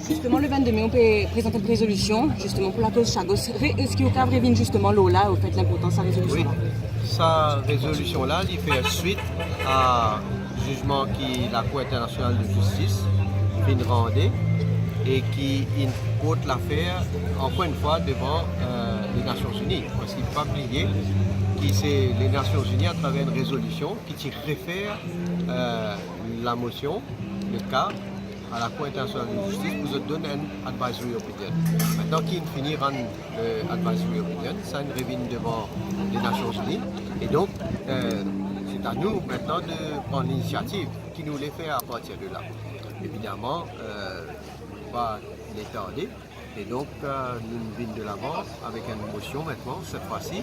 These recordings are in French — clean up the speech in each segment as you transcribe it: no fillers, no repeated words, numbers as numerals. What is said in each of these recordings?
Justement, le 22 mai, on peut présenter une résolution justement pour la cause Chagos. Est-ce qu'il y a revenu justement là au fait l'importance de sa résolution? Oui, sa résolution-là, il fait suite à jugement qui la Cour internationale de justice vient de rendre et qui porte l'affaire encore une fois devant les Nations Unies. Parce qu'il ne faut pas oublier que c'est les Nations Unies à travers une résolution qui réfère la motion, le cas, à la Cour internationale de justice pour se donner un advisory opinion. Maintenant qu'il finit rendre advisory opinion, ça revient devant les Nations Unies. Et donc, c'est à nous maintenant de prendre l'initiative qui nous les fait à partir de là. Évidemment, pas les tarder. Et donc, nous venons de l'avant avec une motion maintenant, cette fois-ci,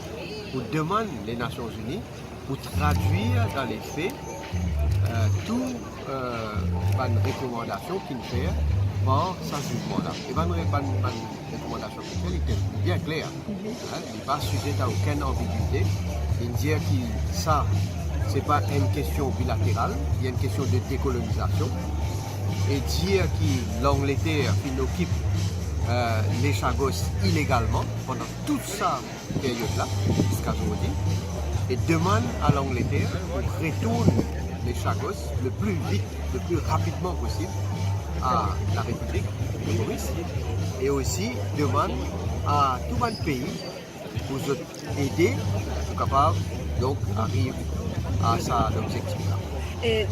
pour demander les Nations Unies pour traduire dans les faits tout une recommandation qu'il fait par ce jugement-là. Et une recommandation qu'il fait, il est bien clair. Il n'est pas sujet à aucune ambiguïté. Il dit que ça, ce n'est pas une question bilatérale, il y a une question de décolonisation. Et dire que l'Angleterre occupe les Chagos illégalement pendant toute cette période-là, jusqu'à aujourd'hui, et demande à l'Angleterre de retourner les Chagos le plus vite, le plus rapidement possible à la République de Maurice, et aussi demande à tout un pays pour aider pour capable donc arriver à cet objectif-là.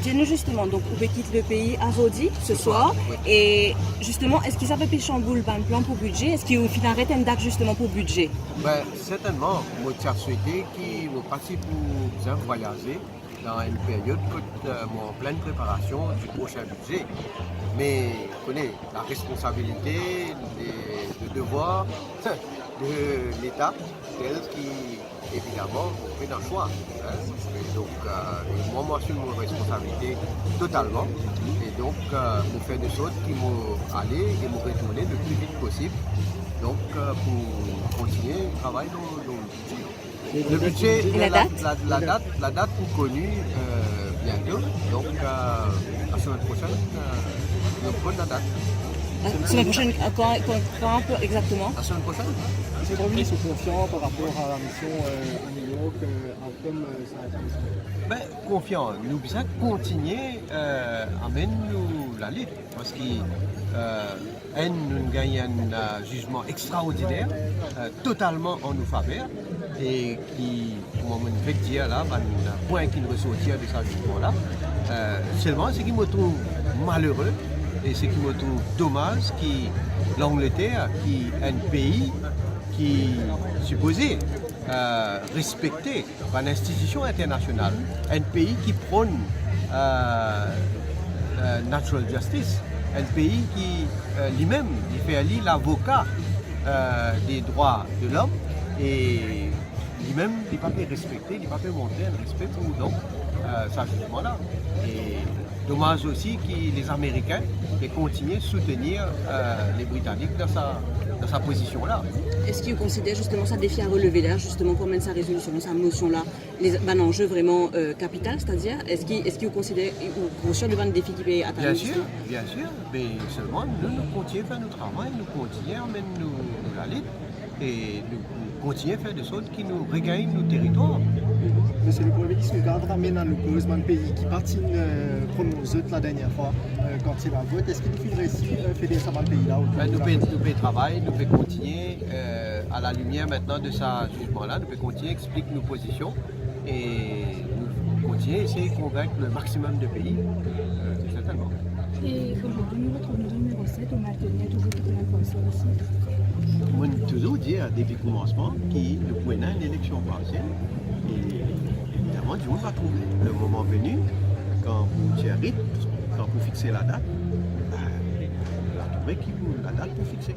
Dis-nous justement, donc vous quittez le pays à Rodi ce soir, oui. Et justement, est-ce qu'ils avaient pu chambouler un plan pour budget? Est-ce qu'ils ont arrêté une date justement pour budget? Ben, certainement, moi j'ai souhaité qu'ils vont partir pour bien voyager dans une période en pleine préparation du prochain budget. Mais vous connaissez la responsabilité, le devoir de l'État, tel qui évidemment fait un choix. Donc moi je suis mon responsabilité totalement. Et donc je fais des choses qui m'ont allé et m'ont retourné le plus vite possible. Donc pour continuer le travail dans le budget. Et la date est connue bientôt. Donc la semaine prochaine, nous prenons la date. La semaine prochaine, quand exactement? La semaine prochaine. Les États Unis sont confiants par rapport à la mission à New York, comme ça a été. Ben, confiants. Nous devons continuer à mener la lutte parce que nous gagnons un jugement extraordinaire, totalement en nous faveur, et qui, comme on veut dire là, un point qui nous ressortir de ce jugement-là, seulement ce qui me trouve malheureux et ce qui me trouve dommage, que l'Angleterre, qui est un pays qui est supposé respecter une institution internationale, un pays qui prône natural justice, un pays qui lui-même fait aller l'avocat des droits de l'homme et lui-même il ne peut pas respecter, il ne peut pas montrer un respect pour donc ce jugement-là. Et dommage aussi que les Américains continuent de soutenir les Britanniques dans sa position-là. Est-ce qu'ils considèrent justement ça défi à relever là, justement, pour mettre sa résolution, sa motion-là, un enjeu vraiment capital, c'est-à-dire, est-ce qu'ils considèrent, ou conscients devant le défi qui peut atteindre? Bien sûr, mais seulement nous continuons à faire notre travail, nous continuons à mener la lutte et nous continuons à faire des choses qui nous regagnent nos territoires. Monsieur le Premier ministre, nous ramène dans le cause un pays qui partit prononcer la dernière fois quand il a voté. Est-ce qu'il faudrait ici faire ça dans le pays-là? Nous pouvons travailler, nous pouvons continuer à la lumière maintenant de ce jugement-là, nous pouvons continuer à expliquer nos positions et nous continuer à essayer de convaincre le maximum de pays, certainement. Et aujourd'hui, nous retrouvons le numéro 7, on maintenait toujours toute l'information ici. On a toujours dit depuis le commencement que nous pouvons avoir une élection partielle. Et évidemment, Dieu va trouver le moment venu, quand vous tirez, quand vous fixez la date, vous trouverez la date pour fixer.